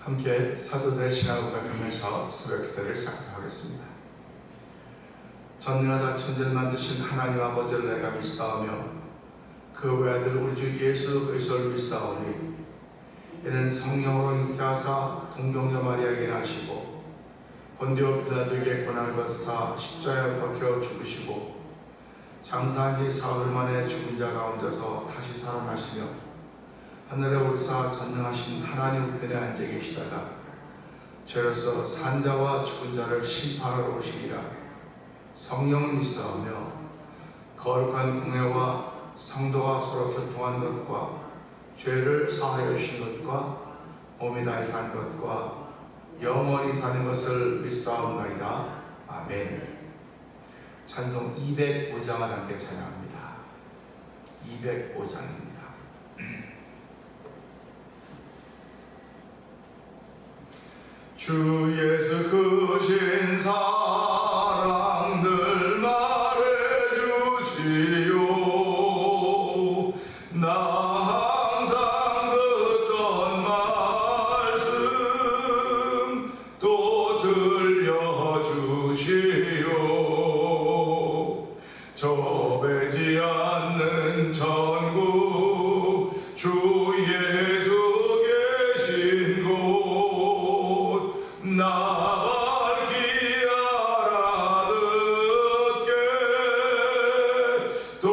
함께 사도들의 신앙을 고백하면서 새벽 기도를 시작하겠습니다. 전능하사 천지를 만드신 하나님 아버지를 내가 믿사오며 그 외아들 우리 주 예수 그리스도를 믿사오니 이는 성령으로 잉태하사 동정녀 마리아에게 나시고 본디오 빌라도에게 고난을 받으사 십자가에 박혀 죽으시고 장사한 지 사흘 만에 죽은 자 가운데서 다시 살아나시며 하늘에 오르사 전능하신 하나님 우편에 앉아 계시다가 죄로서 산 자와 죽은 자를 심판하러 오시리라. 성령을 믿사오며 거룩한 공회와 성도가 서로 교통하는 것과 죄를 사하여 주신 것과 몸이 다해 산 것과 영원히 사는 것을 믿사옵나이다. 아멘. 찬송 205장을 함께 찬양합니다. 205장입니다. 주 예수 크신 사랑들 말해주시오. 나 항상 듣던 말씀 또 들려주시오. 좁지 않는 천국 주 예수 계신 곳 나 밝히 알아듣게 또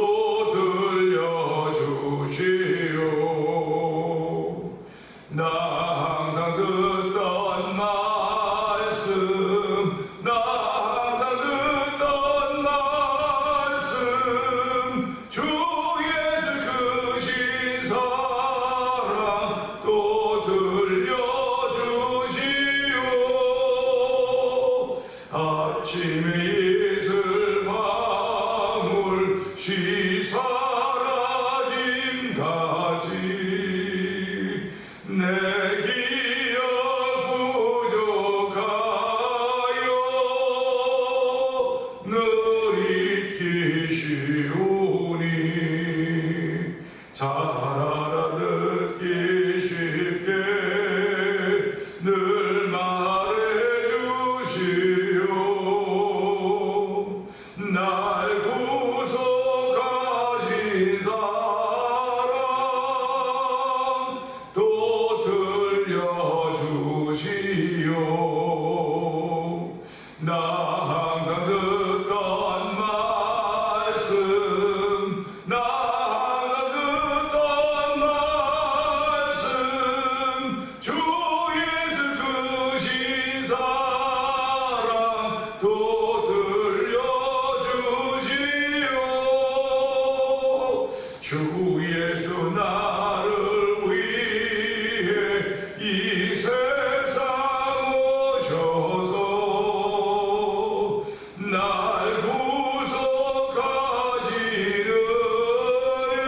들려주시오. 나 항상 듣던 말씀 나 항상 듣던 말씀 주 예수 크신 사랑 또 들려주시오. 아침에 이슬 방울 쉬 사라짐 가지 내 기억 부족하여 늘 잊기시오니 잘 알아듣기 쉽게 늘 말해주시오. 날 구속하신 사랑 또 들려주시오. 나 항상 듣던 말씀 나 항상 듣던 말씀 주 예수 크신 사랑 또 들려주시오. 주 예수 나를 위해 이 세상 오셔서 날 구속하시는 예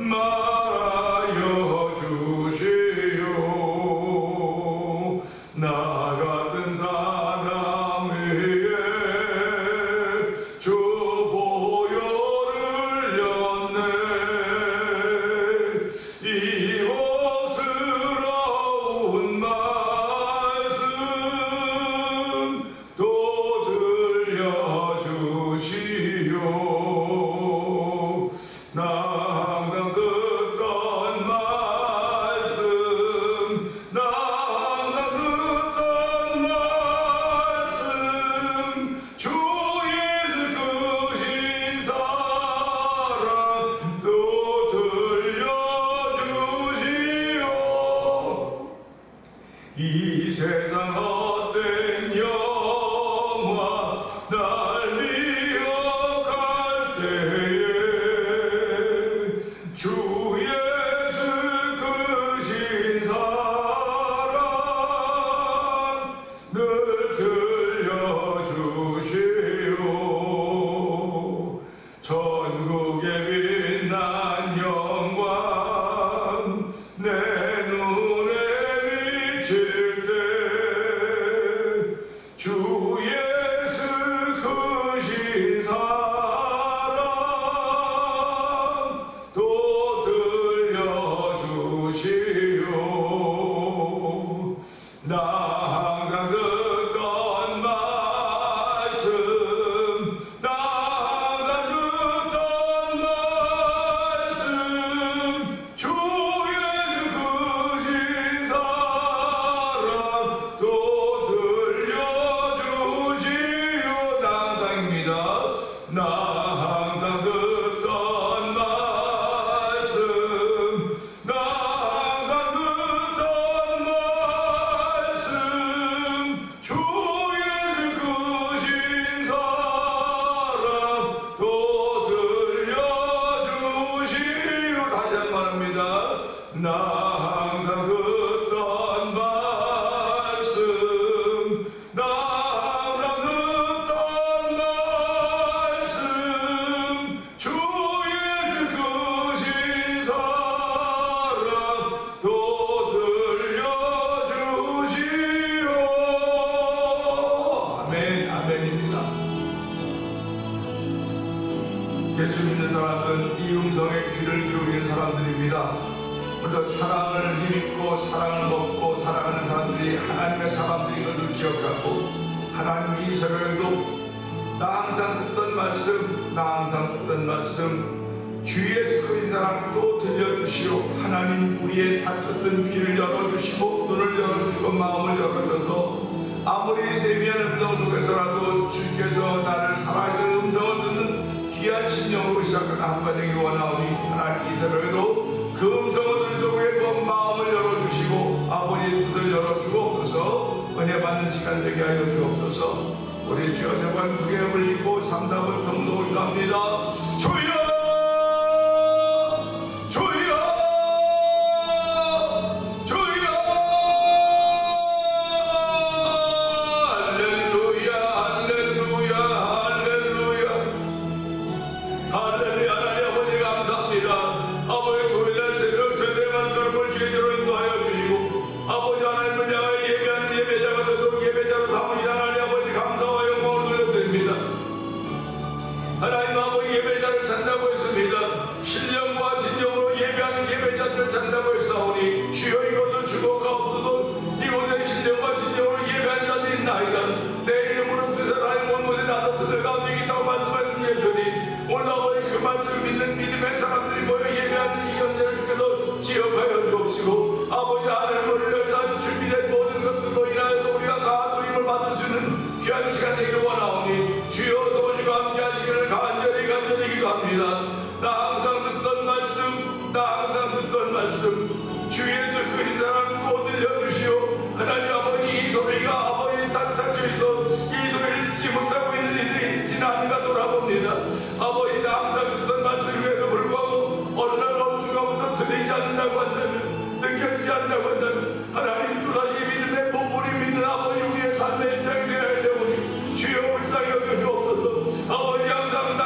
말하여 주시오. 나 같은 사람 위에 주 보혈을 흘렸네. 이 복스러운 말씀 또 들려주시오. 나 항상 듣던 말씀 나 항상 듣던 말씀 주 예수 크신 사랑 또 들려주시오. 이 세상 헛된 영화 날 미혹할 때에 주 예수 크신 사랑 늘 들려주시오. 전국에 빛난 영광 내 눈에 비칠 때 예수 믿는 사람들은 이 음성에 귀를 기울이는 사람들입니다. 우리도 사랑을 힘입고 사랑을 먹고 사랑하는 사람들이 하나님의 사람들인 것을 기억하고, 하나님 이 새벽에도 나 항상 듣던 말씀 주 예수 그리스도 사랑 또 들려주시오. 하나님 우리의 닫혔던 귀를 열어주시고 눈을 열어주시고 마음을 열어줘서 아무리 세미한 음성 속에서라도 주께서 나를 사랑하시는 음성을 듣는 귀한 심령으로 시작하는 한가 되기를 원하오니, 하나님 이 새벽에도 그 음성을 들으시고 우리의 마음을 열어주시고 아버지의 뜻을 열어주옵소서. 은혜 받는 시간 되게 하여 주옵소서. 우리 주여 제발 구개음을 입고 삼답을 동동을 갑니다. 주여 하나님 아버지 예배자를 찬다고 했습니다. 신령과 진정으로 예배하는 예배자들을 찬다고 했사오니 주여 이것을 주목하옵소서. 이곳에 신령과 진정으로 예배하는 자들이 있나이다. 내 이름으로 뜻에 나의 온 곳에 나도 그들 가운데 있다고 말씀하신 예수님, 오늘 아버지 그 말씀 믿는 믿음의 사람들이 모여 예배하는 이 현장을 주께서 기억하여 주옵시고, 아버지 하늘을 열사 준비된 모든 것들로 인하여서 우리가 다 도임을 받을 수 있는 귀한 시간 되기를 원하오니 주여 도우시고 함께 하시기를 간절히 기도합니다. 나 항상 듣던 말씀 주 예수 그리스도 사랑 또 들려주시오. 하나님 아버지 이 소리가 아버지 닫혀있어 이 소리를 듣지 못하고 있는 이들이 있지는 않은가 돌아봅니다. 아버지 나 항상 듣던 말씀임에도 불구하고 어느 날 어느 순간부터 들리지 않는다고 한다면, 느껴지지 않는다고 한다면 하나님 또다시 믿음의 본분이 믿는 아버지 우리의 삶의 현장이 되어야 되오니 주여 불쌍히 여겨주옵소서. 아버지 항상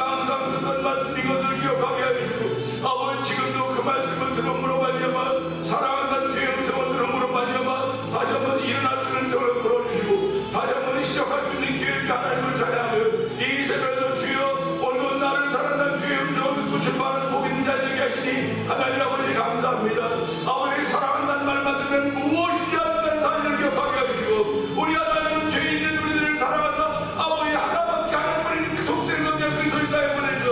듣던 말씀 이것을 기억하게 하시고, 아버지 지금도 그 말씀을 들음으로 말미암아 사랑한다는 주의 음성을 들음으로 말미암아 다시 한번 일어날 수 있는 저를 불어주시고 다시 한번 시작할 수 있는 기회를 하나님을 찬양하며 이 새벽에도 주여 오늘도 나를 사랑한다는 주의 음성을 듣고 출발하는 복 있는 자 되게 하시니 하나님 아버지 감사합니다. 아버지 사랑한다는 말만 들으면 무엇인지 알았다는 사실을 기억하게 하시고, 우리 하나님은 죄 있는 우리들을 사랑하사 아버지 하나밖에 하나뿐인 그 독생자의 그 소리다에 보내서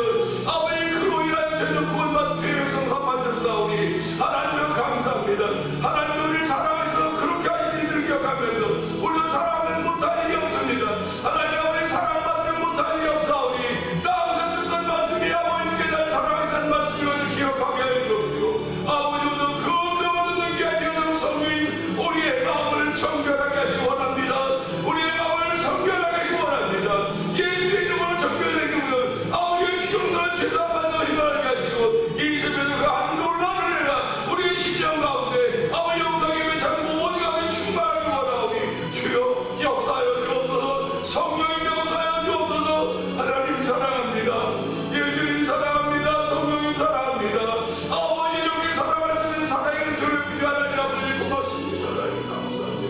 아버지 그로 인하여 죄는 구원받은 주의 백성 삼만졌사오니 하나님을 감사합니다. 하나님 우리를 사랑하셔서 그렇게 하신 이들을 기억하면서 우리도 사랑을 못할 일이 없습니다. 하나님 아버지 사랑받으면 못할 일이 없사오니 나 항상 듣던 말씀이 아버지께 날 사랑하시는 말씀을 기억하게 하여 주옵시고, 아버지도 그 음성을 듣는 게 아니라 성인 우리의 마음을 정결하게 하시기 원합니다. 우리의 마음을 정결하게 하시기 원합니다. 예수의 이름으로 정결되는 것 아버지의 피용날 죄다 받는 힘을 하시고 이 새벽에 그 놀라운 은혜가 우리의 심령 가운데 아버지 영상에 참 모든 가운데 충만하게 원하오니 주여 역사하여 주옵소서. 성령님 역사하여 주옵소서. 하나님 사랑합니다. 예수님 사랑합니다. 성령님 사랑합니다. 아버지 이렇게 사랑할 수 있는 사랑의 조력비가 하나님 아버지 고맙습니다. 하나님 감사합니다.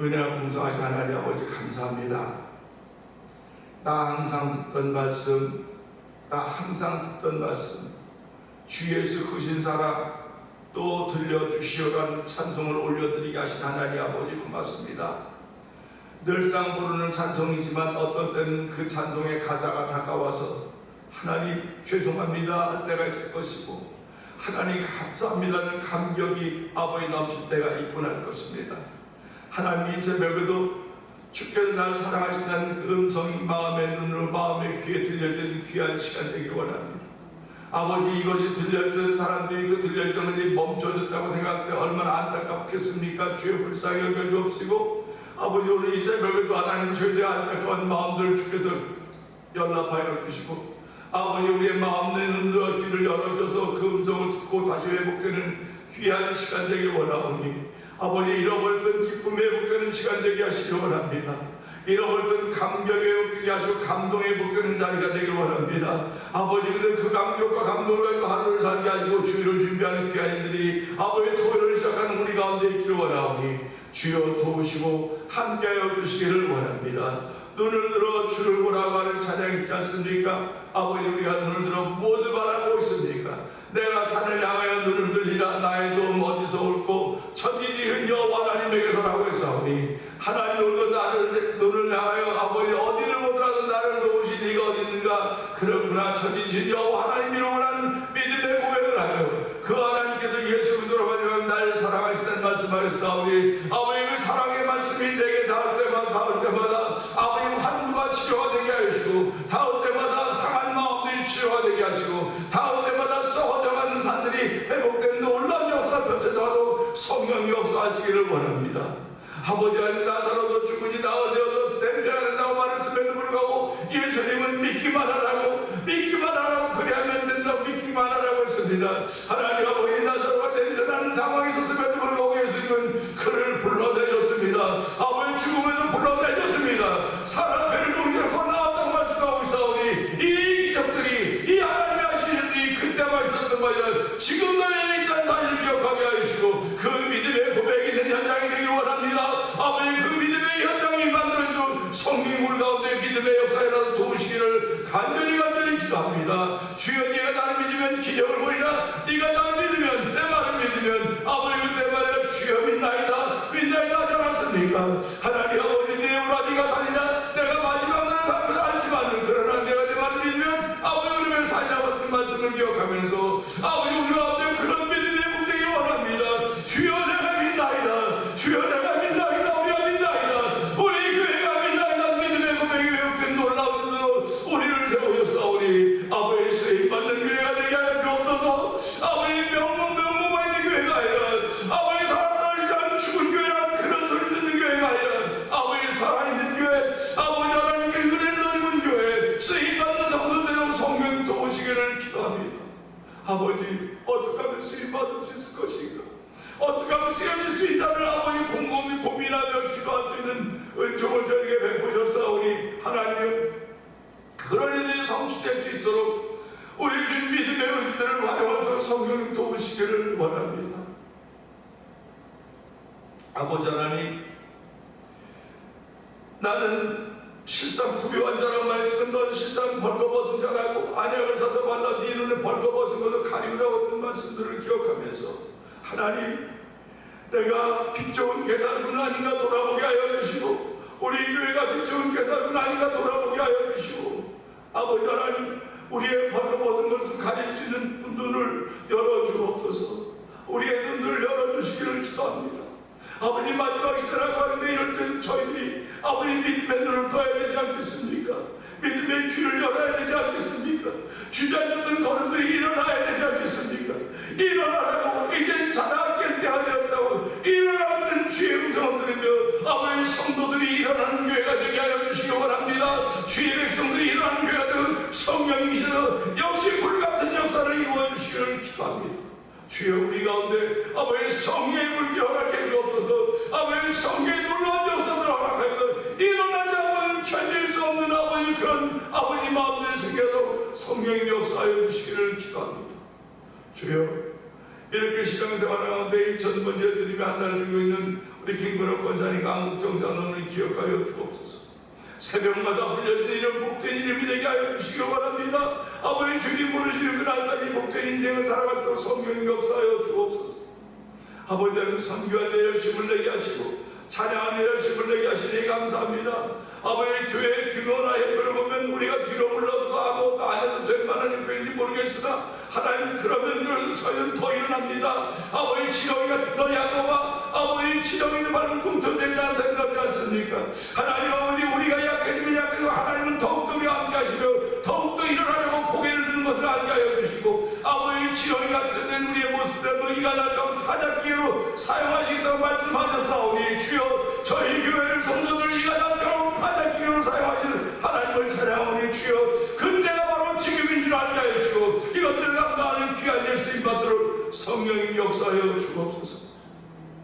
은혜와 풍성하신 하나님 아버지 감사합니다. 나 항상 듣던 말씀 주 예수 크신 사랑 또 들려주시오라는 찬송을 올려드리게 하신 하나님 아버지 고맙습니다. 늘상 부르는 찬송이지만 어떤 때는 그 찬송의 가사가 다가와서 하나님 죄송합니다 할 때가 있을 것이고, 하나님 감사합니다는 감격이 아버지 넘칠 때가 있곤 할 것입니다. 하나님 이 새벽에도 주께서 나를 사랑하신다는 그 음성이 마음의 눈으로 마음의 귀에 들려지는 귀한 시간 되기를 원합니다. 아버지 이것이 들려주는 사람들이 그 들려주는 것이 멈춰졌다고 생각할 때 얼마나 안타깝겠습니까? 주여 불쌍히 여겨주옵시고, 아버지 오늘 이 새벽에도 하나님 저희들의 안타까운 마음들을 주께서 연락하여 주시고, 아버지 우리의 마음의 눈과 귀를 열어줘서 그 음성을 듣고 다시 회복되는 귀한 시간 되길 원하오니 아버지 잃어버렸던 기쁨이 회복되는 시간 되게 하시기 원합니다. 잃어버렸던 감격이 회복되게 하시고 감동이 회복되는 자리가 되길 원합니다. 아버지 그 감격과 감동을 가지고 하루를 살게 하시고 주일을 준비하는 귀한 이들이 아버지 토요일을 시작하는 우리 가운데 있기를 원하오니 주여 도우시고 함께하여 주시기를 원합니다. 눈을 들어 주를 보라고 하는 찬양 있지 않습니까? 아버지, 우리가 눈을 들어 무엇을 바라고 있습니까? 내가 산을 향하여 눈을 들리라. 나의 도움 어디서 올고 천지지은 여호와 하나님에게서라고 했사오니, 하나님으로 나를 눈을 향하여 아버지 어디를 보더라도 나를 도우신 이가 어디 있는가? 그렇구나, 천지지은 여호와 하나님이로라는 믿음의 고백을 하며 그 하나님께서 예수 그리스도로 마지막 날 사랑하신다는 말씀하셨사오니, 아버지 그 사랑의 말씀이 내게 닿을 때마다 아버지 환부가 치료가 되게 하시고, 닿을 때마다 상한 마음들이 치료가 되게 하시고, 닿을 때마다 썩어져가는 산들이 회복되는 놀라운 역사가 펼쳐져도 성령이 역사하시기를 원합니다. 아버지 하나님, 나사로도 죽으니 나어져서 냄새가 된다고 말했음에도 불구하고 예수님은 믿기만 하라고 그리하면 된다고 믿기만 하라고 했습니다. 하나님, 아버지 나사로가 냄새나는 상황이 있었음에도 불구하고 예수님은 그를 불러내셨습니다. 아버지 죽음에도 불러내셨습니다. 사람 배를 봉지로 나왔다고 말씀하고 있사오니, 이 기적들이, 이 하나님의 하신 일들이 그때만 있었던 것이 지금도 있다는 사실을 기억하게 하시고, 그 믿음의 고백이 있는 현장이 되길 원합니다. 아버지, 그 믿음의 현장이 만들어지고 성령 물 가운데 믿음의 역사에라도 도우시기를 간절히 기도합니다. 주여, 네가 나를 믿으면 기적을 보이라. 네가 나를 믿으면, 내 말을 믿으면 아버지 그때마다 주여 믿나이다 하지 않았습니까? 하나님 아버지, 내 우라 네가 살리라. 내가 마지막 날에 살고자 알지만 그러나 내가 내 말을 믿으면 아버지 그러면 살리라 같은 말씀을 기억하면서 아버지 우리 가운데 그런 믿음의 복되기 원합니다. 주여, 내가 믿나이다. 주여, 내가 믿나이다. 우리가 믿나이다. 우리 교회가 믿나이다. 믿음의 고백이 회복된 놀라운 일로 우리를 세우셨사오니, 아버지 쓰임받는 교회가 되게 하여 주옵소서. 아버지 명문만 있는 교회가 아니라 아버지 사람들이 잘 죽은 교회라 그런 소리 듣는 교회가 아니라 아버지 살아있는 교회, 아버지 하나님께 은혜를 입은 교회, 쓰임받는 성도들로 성령 도우시기를 기도합니다. 아버지, 어떻게 하면 쓰임받을 수 있을 것인가? 어떻게 하면 쓰여질 수 있다는 아버지 곰곰이 고민하며 기도할 수 있는 은총을 저에게 베푸셨사오니, 하나님 그런 일들이 성취될 수 있도록 우리 주 믿음의 의지들을 활용해서 성령 도우시기를 원합니다. 아버지 하나님, 나는 실상 부유한 자라고 말했지만 넌 실상 벌거벗은 자라고, 안약을 사서 발라 네 눈에 벌거벗은 것을 가리우라고 했던 말씀들을 기억하면서, 하나님, 내가 빛 좋은 계산군 아닌가 돌아보게 하여 주시고, 우리 교회가 빛 좋은 계산군 아닌가 돌아보게 하여 주시고, 아버지 하나님, 우리의 벌거벗은 것을 가릴 수 있는 눈을 열어주옵소서. 우리의 눈을 열어주시기를 기도합니다. 아버지, 마지막 시대라고 하는데 이럴 때 저희들이 아버지 믿음의 눈을 떠야 되지 않겠습니까? 믿음의 귀를 열어야 되지 않겠습니까? 주저앉았던 걸음들이 일어나야 되지 않겠습니까? 일어나라고, 이젠 자다 깰 때가 되었다고 일어나는 주의 음성을 들으며 아버지 성도들이 일어나는 교회가 되게 하여 주시기 원합니다. 주의 백성들이 일어나는 교회가 되고 성령이시여 역시 불같은 역사를 이루어 주시기를 기도합니다. 주여, 우리 가운데 아버지 성령의 물기 허락해 주옵소서. 아버지 성령의 놀라운 역사를 허락하여 일어나지 않으면 견딜 수 없는 아버지 그런 아버지 마음들이 생겨서 성령의 역사하여 주시기를 기도합니다. 주여, 이렇게 신앙생활 가운데 2000번째 드리며 한날 들고 있는 우리 김근옥 권사님과 안국정 장로를 기억하여 주옵소서. 새벽마다 불려진 이런 복된 이름이 되게 하여 주시기 원합니다. 아버지, 주님 부르시는 그날까지 복된 인생을 살아가도록 성령 역사하여 주옵소서. 아버지 하나님, 선교하는 열심을 내게 하시고 찬양하는 열심을 내게 하시니 감사합니다. 아버지, 교회의 규모나 형편을 보면 우리가 뒤로 물러서 아무것도 안 해도 될 만한 형편인지 모르겠으나 하나님, 그러면 저희는 더 일어납니다. 아버지, 지렁이가 너 야고가 아버지 지렁이는 밟은 꿈틀대지 않다지 않습니까? 하나님 아버지, 우리가 약해지면 약해지고 하나님은 더욱더 우리와 함께 하시며 더욱더 일어나려고 고개를 드는 것을 알게 하여 주시고, 아버지 지렁이 같은 우리의 모습들도 이가 날까면 타작기로 사용하시겠다고 말씀하셨사오니, 주여, 저희 교회를 성도들 이가 날까면 타작기로 사용하시는 하나님을 찬양하오니, 주여, 그때가 바로 지금인 줄 알게 하여 주시고 이것들을 감당하는 귀한 일 쓰임 받도록 성령님 역사하여 주옵소서.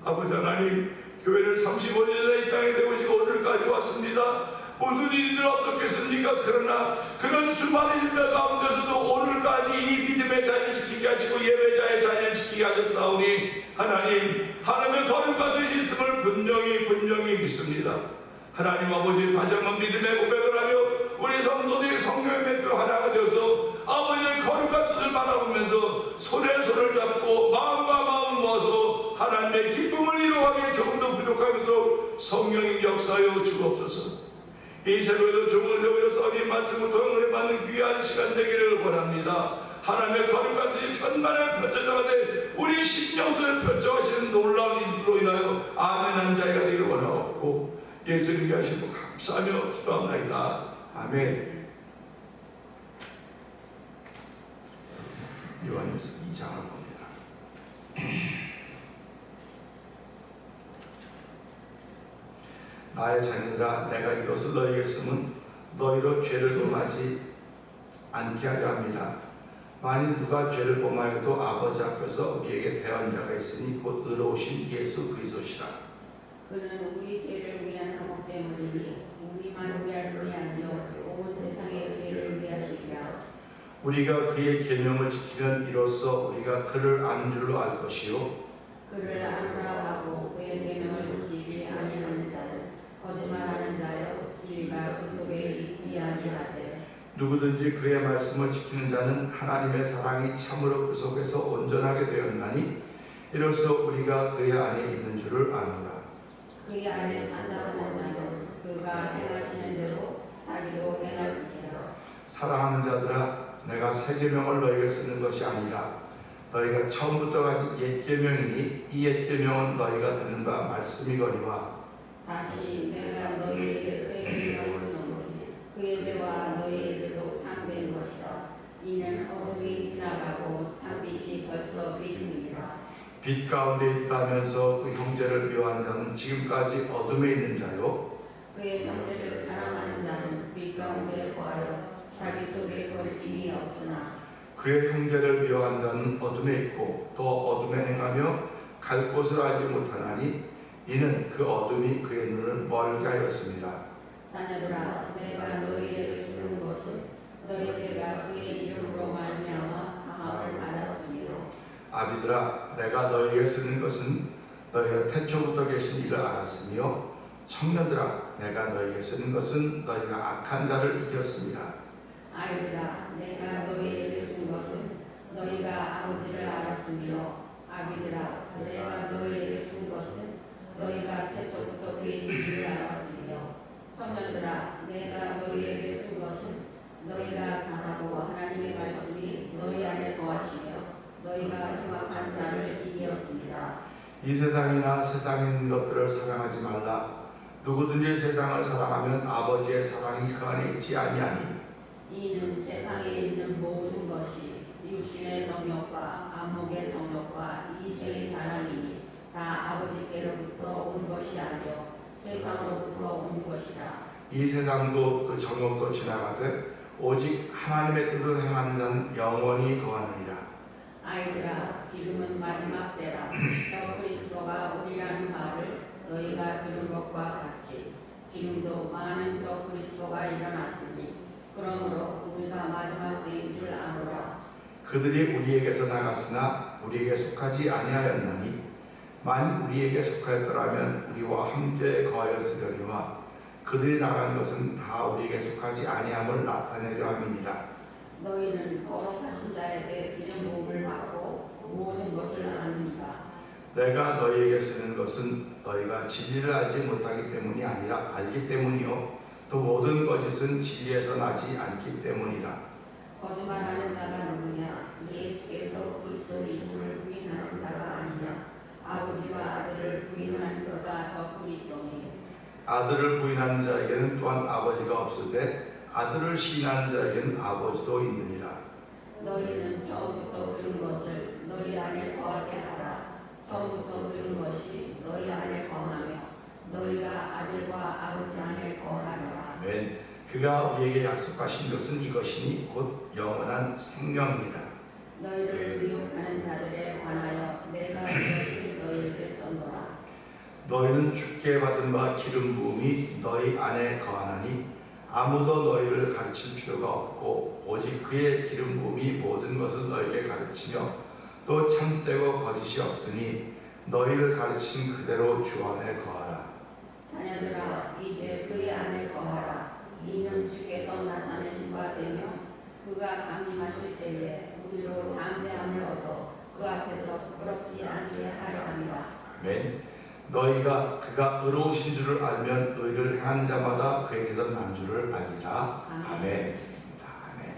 아버지 하나님, 교회를 35년에 이 땅에 세우시고 오늘까지 왔습니다. 무슨 일들 없었겠습니까? 그러나 그런 수많은 일들 가운데서도 오늘까지 이 믿음의 자리를 지키게 하시고 예배자의 자리를 지키게 하셨사오니, 하나님의 거룩과 되신 있음을 분명히 믿습니다. 하나님 아버지, 다시 한번 믿음의 고백을 하며 우리 성도들이 성령의 맷대로 하나가 되어서 아버지의 거룩한 뜻을 바라보면서 손에 손을 잡고 마음과 마음을 모아서 하나님의 기쁨을 이루어가기에 조금도 부족하도록 성령님 역사하여 주옵소서. 이 새벽에도 주문을 세우여 써님 말씀을 통해 받는 귀한 시간 되기를 원합니다. 하나님의 거룩한 뜻이 편만에 펼쳐져가되 우리 심령선을 펼쳐가시는 놀라운 일로 인하여 아멘한 자가 되기를 원하옵고 예수님께 하시고 감사하며 기도합니다. 아멘. 요한일서 2장을 봅니다. 나의 자녀들아, 내가 이것을 너희에게 쓰면 너희로 죄를 범하지 않게 하려 합니다. 만일 누가 죄를 범하여도 아버지 앞에서 우리에게 대언자가 있으니 곧 의로우신 예수 그리스도시라. 그는 우리 죄를 위한 화목제물이니 우리만 위할 뿐이 아니요 온 세상의 죄를 위하시리라. 우리가 그의 계명을 지키면 이로써 우리가 그를 아는 줄로 알 것이요 그를 아노라 하고 그의 계명을 지키지 아니하는 자는 거짓말하는 자여 진리가 그 속에 있지 아니하되 누구든지 그의 말씀을 지키는 자는 하나님의 사랑이 참으로 그 속에서 온전하게 되었나니 이로써 우리가 그의 안에 있는 줄을 아노라. 그의 안에 산다는 자는 그가 행하시는 대로 자기도 행할지니라. 사랑하는 자들아, 내가 새 계명을 너희에게 쓰는 것이 아니라 너희가 처음부터 가진 옛 계명이니 이 옛 계명은 너희가 듣는 바 말씀이거니와 다시 내가 너희에게 새 계명을 쓰노니 그의 대와 너희의 대로 참된 것이라. 이는 어둠이 지나가고 참빛이 벌써 비치니라. 빛 가운데 있다면서 그 형제를 미워한 자는 지금까지 어둠에 있는 자요 그의 형제를 사랑하는 자는 빛 가운데 거하여 자기 속에 거리낌이 없으나 그의 형제를 미워한 자는 어둠에 있고 또 어둠에 행하며 갈 곳을 알지 못하나니 이는 그 어둠이 그의 눈을 멀게 하였습니다. 자녀들아, 내가 너희에게 쓰는 것은 너희 죄가 그의 이름으로 말미암아 사함을 받았으며 아비들아, 내가 너희에게 쓰는 것은 너희가 태초부터 계신 이를 알았으며 청년들아, 내가 너희에게 쓰는 것은 너희가 악한 자를 이겼습니다. 아이들아, 내가 너희에게 쓴 것은 너희가 아버지를 알았으며 아비들아, 내가 너희에게 쓴 것은 너희가 태초부터 계신 이를 알았으며 청년들아, 내가 너희에게 쓴 것은 너희가 강하고 하나님의 말씀이 너희 안에 거하시며 너희가 흉악한 자를 이기었습니다. 이 세상이나 세상에 있는 것들을 사랑하지 말라. 누구든지 세상을 사랑하면 아버지의 사랑이 그 안에 있지 아니하니 이는 세상에 있는 모든 것이 육신의 정욕과 안목의 정욕과 이생의 사랑이니 다 아버지께로부터 온 것이 아니요 세상으로부터 온 것이라. 이 세상도 그 정욕도 지나가되 오직 하나님의 뜻을 행하는 자는 영원히 거하느니라. 아이들아, 지금은 마지막 때라. 저 그리스도가 오리라는 말을 너희가 들은 것과 같이 지금도 많은 저 그리스도가 일어났으니 그러므로 우리가 마지막 때인 줄 아노라. 그들이 우리에게서 나갔으나 우리에게 속하지 아니하였나니 만일 우리에게 속하였더라면 우리와 함께 거하였으려니와 그들이 나간 것은 다 우리에게 속하지 아니함을 나타내려 함이니라. 너희는 거룩하신 자에게 기름 부음을 받고 모든 것을 아느니라. 내가 너희에게 쓰는 것은 너희가 진리를 알지 못하기 때문이 아니라 알기 때문이요 또 모든 거짓은 진리에서 나지 않기 때문이라. 거짓말하는 자가 누구냐? 예수께서 그리스도이심을 부인하는 자가 아니냐? 아버지와 아들을 부인하는 그가 저 그리스도니. 아들을 부인하는 자에게는 또한 아버지가 없으되 아들을 시인하는 자에게는 아버지도 있느니라. 너희는 처음부터 들은 것을 너희 안에 거하게 하라. 처음부터 들은 것이 너희 안에 거하며 너희가 아들과 아버지 안에 거하리라. 아멘. 그가 우리에게 약속하신 것은 이것이니 곧 영원한 생명이니라. 너희를 미혹하는 자들에 관하여 내가 이것을 너희에게 썼노라. 너희는 주께 받은 바 기름 부음이 너희 안에 거하나니 아무도 너희를 가르칠 필요가 없고 오직 그의 기름 부음이 모든 것을 너희에게 가르치며 또 참되고 거짓이 없으니 너희를 가르친 그대로 주 안에 거하라. 자녀들아 이제 그의 안에 거하라. 이는 주께서 나타내신 바 되며 그가 강림하실 때에 우리로 담대함을 얻어 그 앞에서 부끄럽지 않게 하려 함이라. 아멘. 너희가 그가 의로우신 줄을 알면 의를 행하는 자마다 그에게서 난 줄을 알리라. 아멘. 아멘.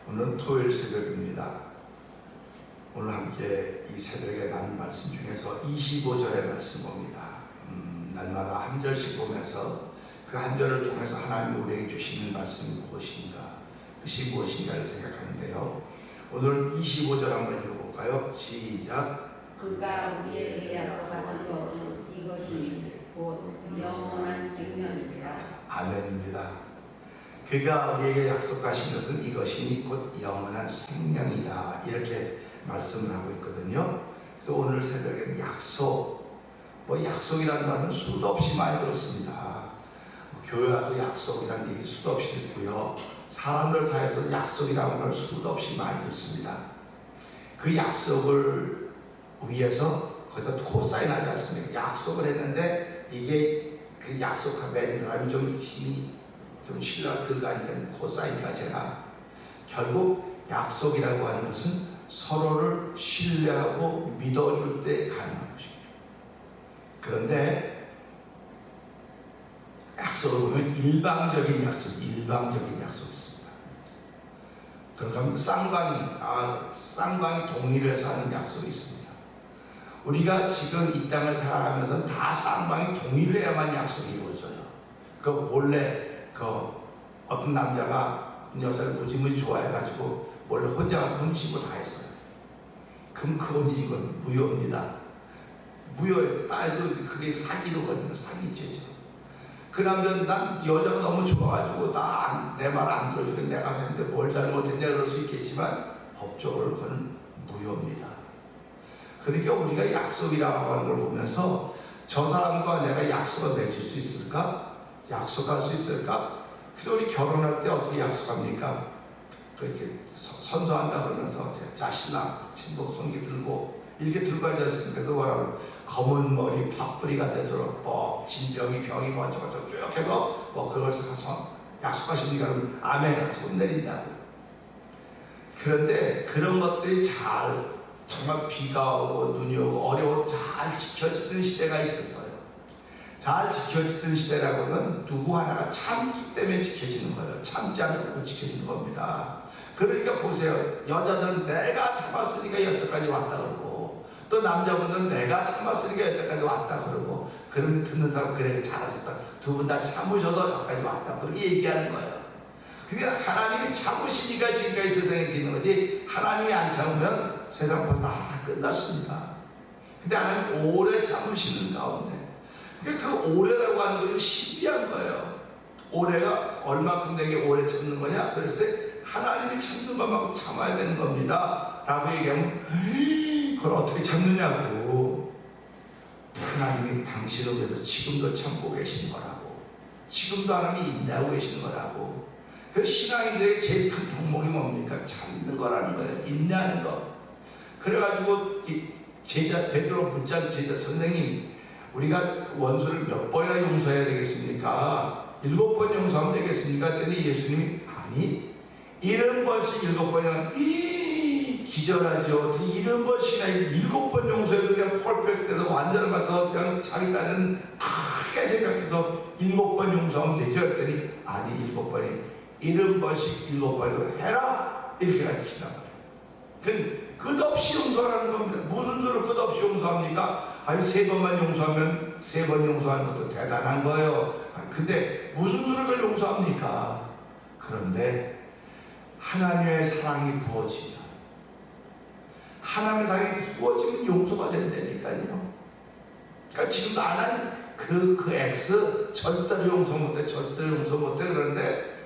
오늘은 토요일 새벽입니다. 오늘 함께 이 새벽에 나눈 말씀 중에서 25절의 말씀 봅니다. 날마다 한 절씩 보면서 그 한 절을 통해서 하나님 우리에게 주시는 말씀이 무엇인가, 뜻이 무엇인가를 생각하는데요. 오늘 25절 한번 읽어볼까요? 시작. 그가 우리에게 약속하신 것은 이것이 곧 영원한 생명이라. 아멘입니다. 그가 우리에게 약속하신 것은 이것이니 곧 영원한 생명이다. 이렇게 말씀을 하고 있거든요. 그래서 오늘 새벽에는 약속, 약속이라는 말은 수도 없이 많이 들었습니다. 교회 와도 약속이라는 얘기 수도 없이 듣고요. 사람들 사이에서 약속이라는 말 수도 없이 많이 듣습니다. 그 약속을 위해서 거기다 코사인하지 않습니까? 약속을 했는데 이게 그 약속한 맺은 사람이 좀 힘이 좀 신뢰가 들어가니까 코사인이가 제가 결국 약속이라고 하는 것은 서로를 신뢰하고 믿어줄 때 가능한 것입니다. 그런데 약속을 보면 일방적인 약속이 있습니다. 그러니까 쌍방이 동의를 해서 하는 약속이 있습니다. 우리가 지금 이 땅을 살아가면서 다 쌍방이 동의를 해야만 약속이 이루어져요. 그 몰래 어떤 남자가 어떤 여자를 무지무지 좋아해가지고 몰래 혼자 가서 훔치고 다 했어요. 그럼 이건 무효입니다. 무효예요. 따도 그게 사기로 걸리는 사기죄죠. 그 남자는 난 여자가 너무 좋아가지고 내 말 안 들어주면 내가 사는데 뭘 잘못했냐 그럴 수 있겠지만 법적으로 그건 무효입니다. 그러니까 우리가 약속이라고 하는 걸 보면서 저 사람과 내가 약속을 맺을 수 있을까? 약속할 수 있을까? 그래서 우리 결혼할 때 어떻게 약속합니까? 그렇게 선서한다 그러면서 자 신랑 신부 손기 들고 이렇게 들고 하지 않습니까? 그래서 뭐라고 검은 머리 팥뿌리가 되도록 진병이 병이 먼저 쭉 해서 그걸 사서 약속하십니까? 그러면 아멘 손 내린다고. 그런데 그런 것들이 정말 비가 오고 눈이 오고 어려워 잘 지켜지던 시대가 있었어요. 잘 지켜지던 시대라고는 누구 하나가 참기 때문에 지켜지는 거예요. 참지 않고 지켜지는 겁니다. 그러니까 보세요. 여자들은 내가 참았으니까 여태까지 왔다 그러고 또 남자분은 내가 참았으니까 여태까지 왔다 그러고 그러면 듣는 사람 그래 잘하셨다. 두 분 다 참으셔서 여기까지 왔다 그렇게 얘기하는 거예요. 그러니까 하나님이 참으시니까 지금까지 세상에 있는 거지 하나님이 안 참으면 세상 벌써 다 끝났습니다. 근데 하나님 오래 참으시는 가운데 그러니까 그 오래라고 하는 것이 신비한 거예요. 오래가 얼마큼 내게 오래 참는 거냐? 그랬을 때 하나님이 참는 것만큼 참아야 되는 겁니다 라고 얘기하면 그걸 어떻게 참느냐고. 하나님이 당신을 위해서 지금도 참고 계시는 거라고. 지금도 하나님이 인내하고 계시는 거라고. 그 신앙인들의 제일 큰 덕목이 뭡니까? 참는 거라는 거예요. 인내하는 거. 그래가지고 베드로 붙잡은 제자 선생님 우리가 그 원수를 몇 번이나 용서해야 되겠습니까? 7번 용서하면 되겠습니까? 했더니 예수님이 아니 70번씩 7번이면 기절하죠. 70번씩이나 7번 용서해도 그냥 펄펙트해서 완전 같아서 그냥 자기 딴에는 크게 생각해서 7번 용서하면 되죠. 했더니 아니 7번이 70번씩 7번으로 해라 이렇게 가르치단 말이에요. 끝없이 용서하라는 겁니다. 무슨 소리를 끝없이 용서합니까? 아니 3번만 용서하면 3번 용서하는 것도 대단한 거예요. 근데 무슨 소리를 용서합니까? 그런데 하나님의 사랑이 부어지면 하나님의 사랑이 부어지면 용서가 된다니까요. 그러니까 지금도 안 한 그 X 절대로 용서 못해 그러는데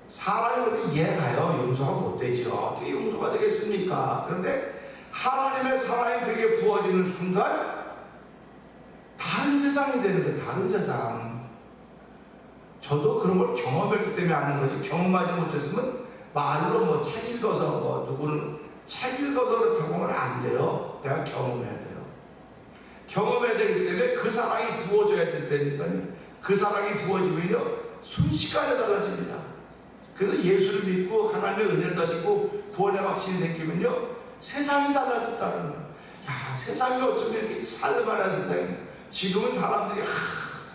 사람이 보면 이해가요. 용서가 못되죠. 어떻게 용서가 되겠습니까? 그런데 하나님의 사랑이 그에게 부어지는 순간 다른 세상이 되는 거예요. 다른 세상. 저도 그런 걸 경험했기 때문에 아는 거지. 경험하지 못했으면 말로 책 읽어서 누구는 책 읽어서 그렇다고 하면 안 돼요. 내가 경험해야 돼요. 경험해야 되기 때문에 그 사랑이 부어져야 될 테니까요. 그 사랑이 부어지면요 순식간에 달라집니다. 그래서 예수를 믿고 하나님의 은혜를 받고 구원의 확신이 생기면요 세상이 달라진다는 거예요. 야, 세상이 어쩌면 이렇게 살만한 세상이에요. 지금은 사람들이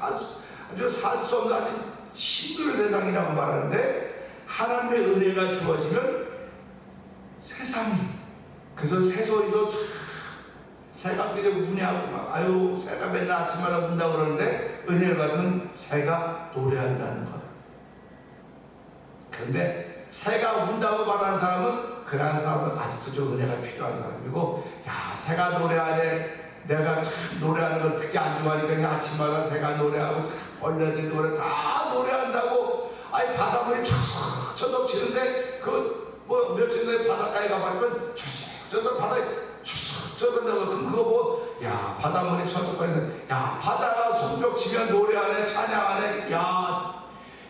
아주 살 수 없는 아주 힘든 세상이라고 말하는데, 하나님의 은혜가 주어지면 세상이, 그래서 새소리도 새가 되게 우냐고 막 아유 새가 맨날 아침마다 운다고 그러는데, 은혜를 받으면 새가 노래한다는 거예요. 그런데 새가 운다고 말하는 사람은, 그러한 사람은 아직도 좀 은혜가 필요한 사람이고, 야 새가 노래하네, 내가 참 노래하는 걸 특히 안 좋아하니까 아침마다 새가 노래하고 참 벌레들 노래 다 노래한다고, 아니 바닷물이 초석초석 치는데 그 뭐 며칠 전에 바닷가에 가보면 초석초석 바다에 초석초석 한다고, 그럼 그거 뭐 야 바닷물이 초석거리는, 야 바다가 손뼉 치면 노래하네 찬양하네, 야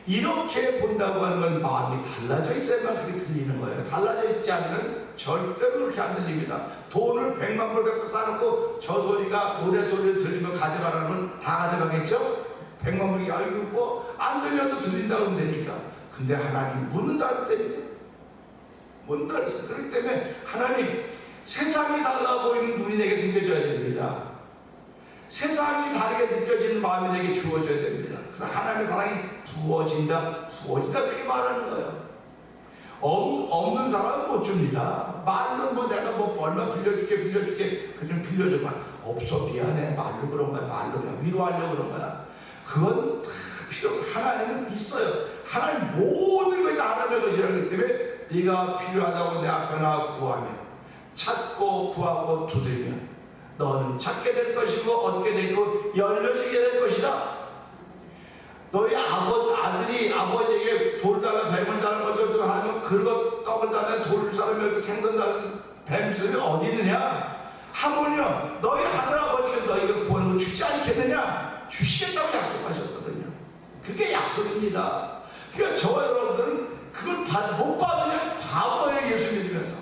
이렇게 본다고 하는 건 마음이 달라져 있어야만 그렇게 들리는 거예요. 달라져 있지 않으면 절대로 그렇게 안 들립니다. 돈을 100만 불 갖다 쌓아놓고 저 소리가 노래 소리를 들리면 가져가라면 다 가져가겠죠? 100만 불이 아이고 뭐 안 들려도 들린다고 하면 되니까. 근데 하나님 묻는다는 때문에 묻는다 그랬어요. 그렇기 때문에 하나님, 세상이 달라 보이는 눈이 내게 생겨져야 됩니다. 세상이 다르게 느껴지는 마음이 내게 주어져야 됩니다. 그래서 하나님의 사랑이 부어진다 그렇게 말하는 거예요. 없는 사람은 못 줍니다. 말로 뭐 내가 뭐 얼마 빌려줄게 그 좀 빌려줘봐. 없어 미안해, 말로 그런 거야. 말로 그냥 위로하려고 그런 거야. 그건 다 필요 없어. 하나님은 있어요. 하나님 모든 것이 다 하나님의 것이라고 하기 때문에 네가 필요하다고 내 앞에 나와 구하면, 찾고 구하고 두드리면 너는 찾게 될 것이고 얻게 되고 열려지게 될 것이다. 너희 아들이 아버지에게 돌 달라 뱀을 달라 어쩌고 하면, 그거 떡을 달라 돌 사람이 생선 달라 뱀들이 어디 있느냐 하면요, 너희 하늘아버지가 너희가 구하는 거 주지 않겠느냐? 주시겠다고 약속하셨거든요. 그게 약속입니다. 그러니까 저와 여러분들은 그걸 못 받으면 바보예요. 예수 믿으면서.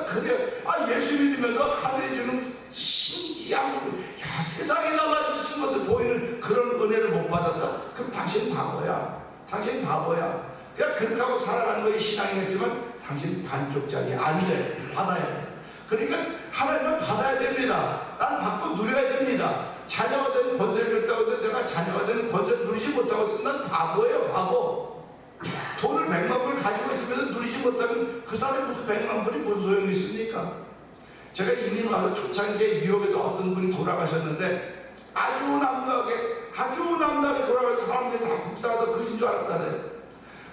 그게 예수 믿으면서 하늘이 주는 신기한, 야 세상이 달라지는 것을 보이는 그런 은혜를 못 받았다? 그럼 당신 바보야. 당신 바보야. 그러니까 그렇게 하고 살아가는 것이 신앙이겠지만 당신 반쪽짜리 안 돼. 받아야 돼. 그러니까 하나님은 받아야 됩니다. 난 받고 누려야 됩니다. 자녀가 되는 권세를 줬다고 해도 내가 자녀가 되는 권세를 누리지 못하고 있으면 난 바보예요. 바보. 돈을 100만 불 가지고 있으면서 누리지 못하면 그 사람이 무슨 100만 불이 무슨 소용이 있습니까? 제가 이민 와서 초창기에 뉴욕에서 어떤 분이 돌아가셨는데 아주 남나게 돌아가서 사람들이 다 불쌍하다 그러신 줄 알았다네.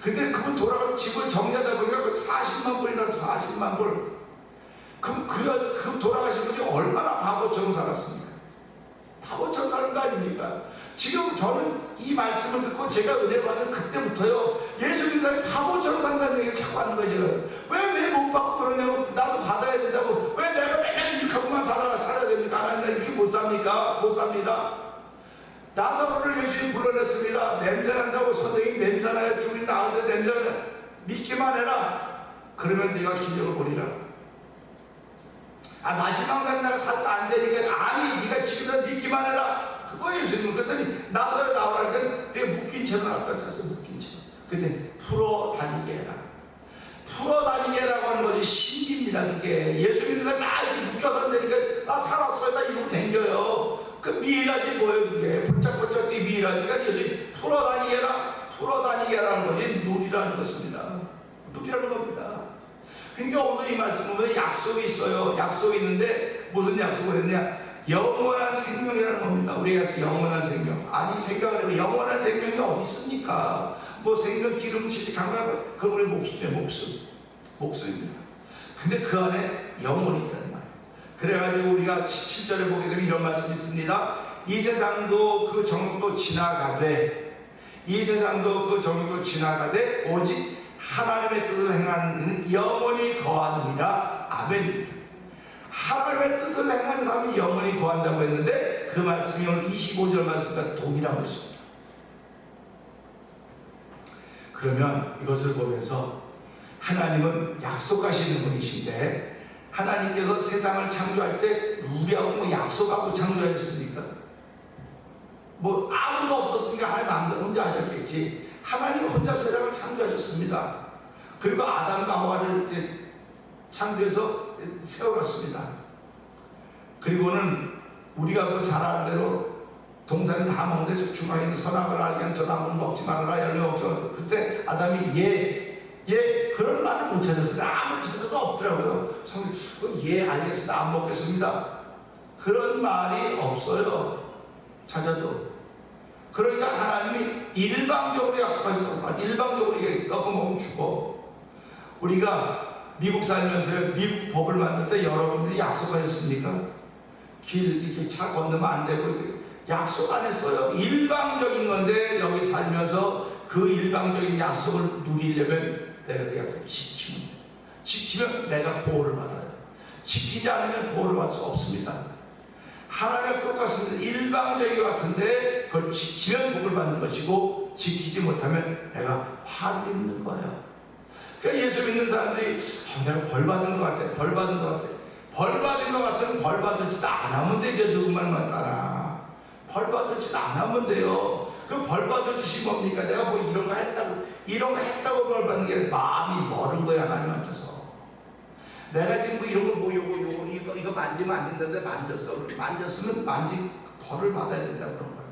근데 그분 돌아가서 집을 정리하다 보니까 그 40만 불이 나서 40만 불. 그럼 그 돌아가신 분이 얼마나 바보처럼 살았습니까? 바보처럼 사는 거 아닙니까? 지금 저는 이 말씀을 듣고 제가 은혜 받은 그때부터요, 예수 믿는 사람이 바보처럼 산다는 얘기를 자꾸 하는 거죠. 왜 못 받고 그러냐고, 나도 받아야 된다고, 왜 내가 맨날 이렇게 하고만 살아야 됩니까? 하나님 이렇게 못 삽니까? 못 삽니다. 나사로를 예수님이 불러냈습니다. 냄새난다고 선생님 냄새나요? 죽이 나오는데 냄새나요? 믿기만 해라. 그러면 네가 기적을 보리라. 마지막 날 내가 살다 안 되니까, 아니 네가 지금 믿기만 해라. 그거예요. 예수님은. 그랬더니 나사로 나오라니까 그게 묶인 채로 나왔다 그랬어. 묶인 채로. 근데 풀어 다니게 해라. 풀어 다니게 해라고 하는 것이 신비입니다. 그게 예수 믿는 사람 다 이렇게 묶여서 되니까 나 살았어요. 나 이러고 댕겨요. 그 미라지 뭐예요? 그게 볼짝볼짝 이 미라지가 예수님 풀어 다니게 해라. 풀어 다니게 해라는 것이 누리라는 것입니다. 누리라는 겁니다. 그러니까 오늘 이 말씀 보면 약속이 있어요. 약속이 있는데 무슨 약속을 했냐? 영원한 생명이라는 겁니다. 우리가 영원한 생명. 아니 생각을 해보면 영원한 생명이 어디 있습니까? 뭐 생명 기름치지 강하고 그건 우리 목숨입니다. 근데 그 안에 영혼이 있다는 말이에요. 그래가지고 우리가 17절에 보게 되면 이런 말씀이 있습니다. 이 세상도 그 정욕도 지나가되, 이 세상도 그 정욕도 지나가되 오직 하나님의 뜻을 행하는 영원히 거하느니라. 아멘. 하나님의 뜻을 행하는 사람이 영원히 거한다고 했는데 그 말씀이 오늘 25절 말씀과 동일한 것입니다. 그러면 이것을 보면서 하나님은 약속하시는 분이신데, 하나님께서 세상을 창조할 때 우리하고 뭐 약속하고 창조하셨습니까? 뭐 아무도 없었으니까 하나님 마음대로 혼자 하셨겠지. 하나님 혼자 세상을 창조하셨습니다. 그리고 아담과 하와를 이렇게 창조해서 세워놨습니다. 그리고는 우리가 그 잘 아는 대로 동산은 다 먹는데 중앙에 있는 선악을 알게 하는 저 나무는 먹지 말아라, 열매 먹지 말아라. 그때 아담이 예 그런 말을 못 찾았어요. 아무리 찾아도 없더라고요. 예 알겠습니다, 안 먹겠습니다, 그런 말이 없어요. 찾아도. 그러니까 하나님이 일방적으로 약속하셨단 말이에요. 일방적으로 넣고 먹으면 죽어. 우리가 미국 살면서 미국 법을 만들 때 여러분들이 약속하셨습니까? 길 이렇게 차 건너면 안 되고 약속 안 했어요. 일방적인 건데 여기 살면서 그 일방적인 약속을 누리려면 내가 그 약속을 지키면 내가 보호를 받아요. 지키지 않으면 보호를 받을 수 없습니다. 하나님과 똑같습니다. 일방적인 것 같은데 그걸 지키면 복을 받는 것이고 지키지 못하면 내가 화를 입는 거예요. 그러니까 예수 믿는 사람들이 내가 벌 받은 것 같아, 벌 받은 것 같아. 벌 받은 것 같으면 벌 받을 짓 안 하면 되죠. 누구 말만 따라. 벌 받을 짓 안 하면 돼요. 그 벌 받을 짓이 뭡니까? 내가 뭐 이런 거 했다고 벌 받는 게 마음이 멀은 거야, 하나님한테서. 내가 지금 뭐 이런 거 뭐 이거 만지면 안 된다는데 만졌으면 만진 벌을 받아야 된다고 그런 거야.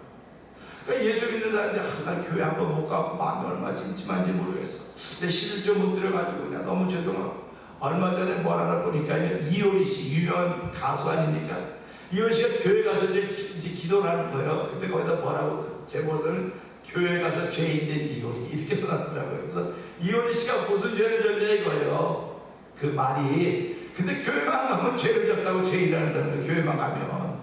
그러니까 예수 믿는 사람들이 난 교회 한번 못 가고 마음이 얼마 찜찜한지 모르겠어. 내 시를 좀 못 들어가지고 그냥 너무 죄송하고. 얼마 전에 뭐 하나 보니까 이효리 씨, 유명한 가수 아닙니까? 이효리 씨가 교회 가서 이제 기도를 하는 거예요. 근데 거기다 뭐라고 제목은 교회 가서 죄인 된 이효리 이렇게 써놨더라고요. 그래서 이효리 씨가 무슨 죄를 졌냐 이거예요. 그 말이. 근데 교회만 가면 죄를 졌다고 죄인을 한다는 거예요. 교회만 가면.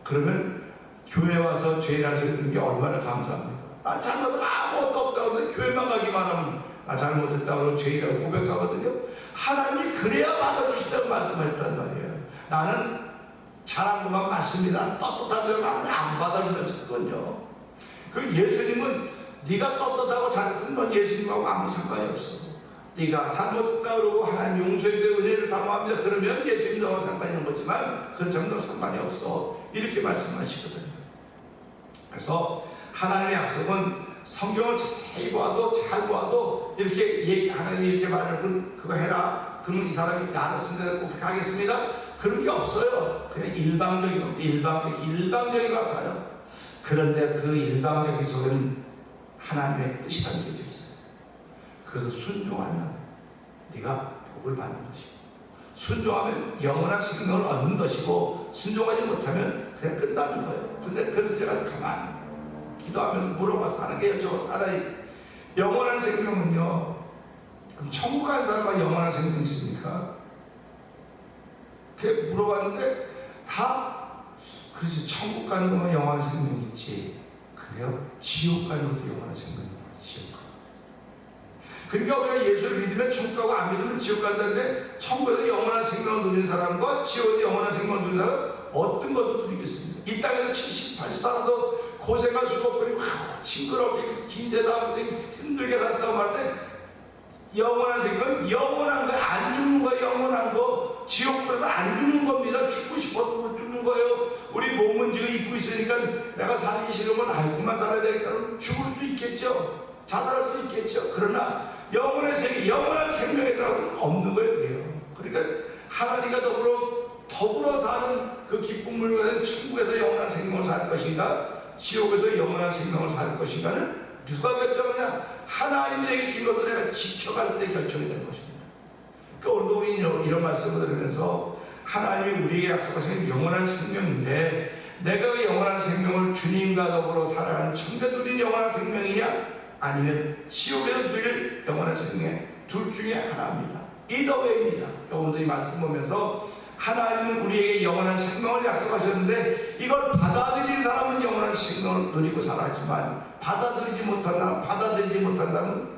그러면 교회 와서 죄인 할 수 있는 게 얼마나 감사합니까? 난 잘못하고 아무것도 없다고 하는데 교회만 가기만 하면 나 잘못했다고 죄인이라고 고백하거든요. 하나님이 그래야 받아주시다고 말씀하셨단 말이에요. 나는 잘한 것만 맞습니다. 떳떳하면 하나님 안 받아주셨거든요. 그리고 예수님은 네가 떳떳하고 잘했으면 넌 예수님하고 아무 상관이 없어. 네가 잘못했다 그러고 하나님 용서에 대해 은혜를 사모합니다. 그러면 예수님 너와 상관이 있는 거지만 그렇지 않으면 너 상관이 없어. 이렇게 말씀하시거든요. 그래서 하나님의 약속은 성경을 자세히 보아도 잘 보아도 이렇게 하나님이 이렇게 말을 그거 해라. 그러면 이 사람이 알았습니다. 그렇게 하겠습니다. 그런 게 없어요. 그냥 일방적인 것 같아요. 그런데 그 일방적인 속에는 하나님의 뜻이 담겨져 있어요. 그래서 순종하면 네가 복을 받는 것이고, 순종하면 영원한 생명을 얻는 것이고, 순종하지 못하면 그냥 끝나는 거예요. 근데 그래서 제가 가만 기도하면 물어봐서 하는 게 하나님, 영원한 생명은요, 그럼 천국 가는 사람과 영원한 생명이 있습니까? 그렇게 물어봤는데 다 그렇지, 천국 가는 것만 영원한 생명이 있지. 그래요? 지옥 가는 것도 영원한 생명이 있지. 지옥 가는. 그러니까 우리가 예수를 믿으면 천국 가고 안 믿으면 지옥 간다는데, 천국에서 영원한 생명을 누리는 사람과 지옥에서 영원한 생명을 누리는 사람은 어떤 것을 누리겠습니까? 이 땅에서 70, 80 살아도 고생할 수가 없고 징그럽게 긴 세상 힘들게 살았다고 말할 때, 영원한 생명은 영원한 거야. 안 죽는 거야. 영원한 거. 지옥보다 안 죽는 겁니다. 죽고 싶어도 못 죽는 거예요. 우리 몸은 지금 입고 있으니까 내가 살기 싫으면 그만 살아야 되니까 죽을 수 있겠죠. 자살할 수 있겠죠. 그러나 영원한 생명에 대해서는 없는 거예요. 그게요. 그러니까 하나님과 더불어 사는 그 기쁨을 위해 천국에서 영원한 생명을 살 것인가, 지옥에서 영원한 생명을 살 것인가는 누가 결정하냐? 하나님이 내게 준 것을 내가 지켜갈 때 결정이 되는 것입니다. 그러니까 오늘도 우리 이런 말씀을 들으면서 하나님이 우리에게 약속하신 영원한 생명인데, 내가 그 영원한 생명을 주님과 더불어 살아가는 천국에 누린 영원한 생명이냐, 아니면 지옥에서 누릴 영원한 생명, 둘 중에 하나입니다. 이더웨이입니다. 오늘도 이 말씀 보면서 하나님은 우리에게 영원한 생명을 약속하셨는데, 이걸 받아들이는 사람은 영원한 생명을 누리고 살아지만 받아들이지 못한 사람은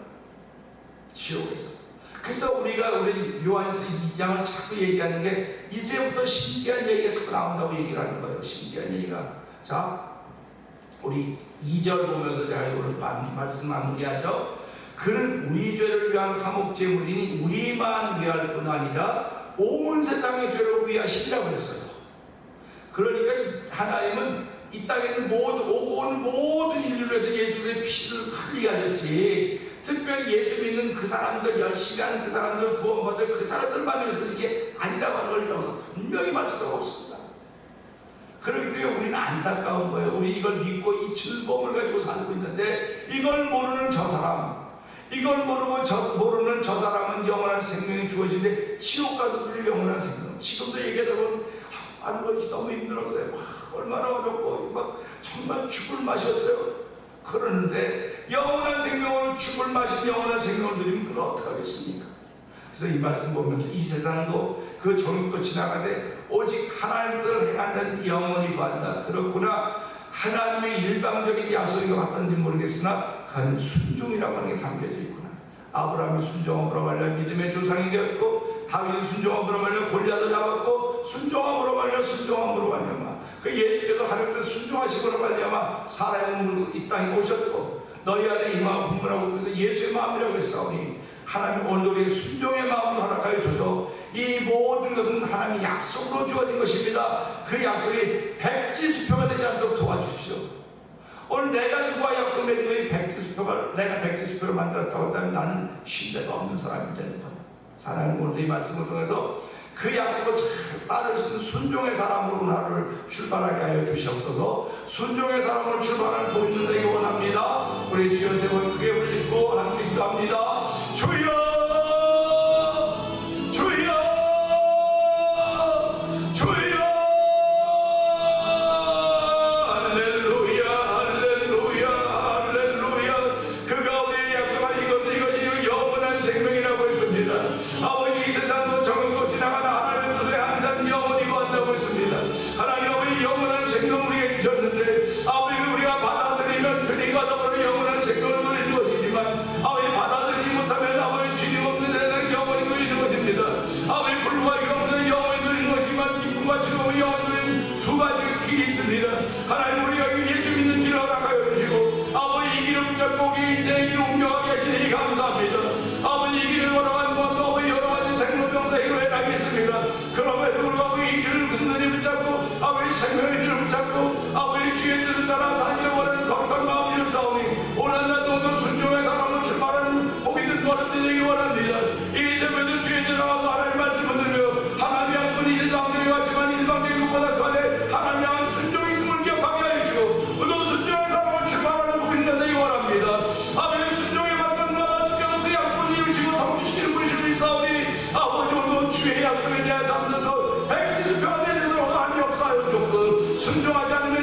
지옥에서. 그래서 우리가 우리 요한에서 2장을 자꾸 얘기하는 게, 이제부터 신기한 얘기가 자꾸 나온다고 얘기를 하는 거예요. 신기한 얘기가. 자, 우리 2절 보면서 제가 오늘 말씀 마무리하죠. 그는 우리 죄를 위한 화목 제물이니 우리만 위할 뿐 아니라 온 세상의 죄를 위하시리라고 했어요. 그러니까 하나님은 이 땅에 있는 오고 온 모든 인류를 위해서 예수의 피를 흘리게 하셨지, 특별히 예수 믿는 그 사람들, 열심히 하는 그 사람들, 구원받을 그 사람들만 위해서 이게 아니라고 하는 걸 여기서 분명히 말씀하고 있습니다. 그렇기 때문에 우리는 안타까운 거예요. 우리 이걸 믿고 이 즐거움을 가지고 살고 있는데, 이걸 모르는 저 사람, 이걸 모르는 저 사람은 영원한 생명이 주어지는데 지옥 가서 누릴 영원한 생명. 지금도 얘기하다 보면 하는 것이 너무 힘들었어요. 얼마나 어렵고 막 정말 죽을 맛이었어요. 그러는데 영원한 생명을, 죽을 맛인 영원한 생명을 누리면 그걸 어떡하겠습니까? 그래서 이 말씀 보면서 이 세상도 그 종도 지나가되 오직 하나님을 행하는 영원히 구한다. 그렇구나. 하나님의 일방적인 약속이 같던지 모르겠으나 그는 순종이라고 하는 게 담겨져 있구나. 아브라함이 순종함으로 말미암아 믿음의 조상이 되었고, 다윗이 순종함으로 말미암아 골리앗을 잡았고, 순종함으로 말미암아 그 예수께서 하나님께서 순종하시므로 말미암아 사람의 이 땅에 오셨고 너희 안에 임하고 분분하고, 그래서 예수의 마음이라고 했사오니 하나님 오늘 우리의 순종의 마음을 허락하여 주셔서 이 모든 것은 하나님의 약속으로 주어진 것입니다. 그 약속이 백지수표가 되지 않도록 도와주십시오. 오늘 내가 누구와 약속 맺은 것이 백지수표가, 내가 백지수표를 만들었다고 한다면 나는 신뢰가 없는 사람이 되는 것. 하나님 오늘 이 말씀을 통해서 그 약속을 잘 따를 수 있는 순종의 사람으로 나를 출발하게 하여 주시옵소서. 순종의 사람으로 출발하는 복이 되기 원합니다. 우리 주여 세 번 크게 불리고 함께 기도합니다. 주여, 주여, 주여. 할렐루야, 할렐루야, 할렐루야. 그가 우리의 약속한 이것이 영원한 생명이라고 했습니다. 아버지, 이 세상도 정욕도 지나가는 하나님의 뜻에 항상 영원히 구한다고 했습니다. 하나님 아버지, 영원한 생명을 우리에게 주셨는데, 아버지 우리가 받아들이면 주님과 더불어 영원한 생명을 누리는 것이지만, 아버지 받아들이지 못하면 아버지 주님 없는 세상 영원히 누리는 것입니다. 아버지 불구하기 없는 영원히 누리는 것이지만 기쁨과 즐거움이 영원히 누리는 두 가지 길이 있습니다. 하나님 우리가 예수 믿는 길을 허락하여 주시고, 아버지 이 길을 붙잡고 우리 인생의 길을 옮겨가게 하시니 감사합니다. 아버지 이 길을 걸어가는 것도 아버지 여러 가지 생로병사 이루어야 하겠습니다. 그럼에도 불구하고 이 길을 끝까지 붙잡고 아버지 생명의 길을 붙잡고 아버지 주의 뜻을 따라 살기를 원하는 거룩한 마음을 싸우니 오늘 날도 오늘 순종의 사람으로 출발하는 복이 된 거룩한 되기 원합니다. 이 새벽에도 주의 뜻을 나가서 하나님 말씀을 들으며 하나님의 약속은 일방적이 같지만 일방적인 것보다 그 안에 하나님의 향한 순종이 있음을 기억하게 하여 주시고 또 순종의 사람으로 출발하는 복이 되기 원합니다. 아버지 순종의 받는 나라 주께서 그 약속을 이루시고 성취시키는 분이시니 싸우니 아버지 오늘 주의 약속에 대한 삶들도 백지수표가 되도록 하나님 역사하여 주옵소서. 순종하지 않으면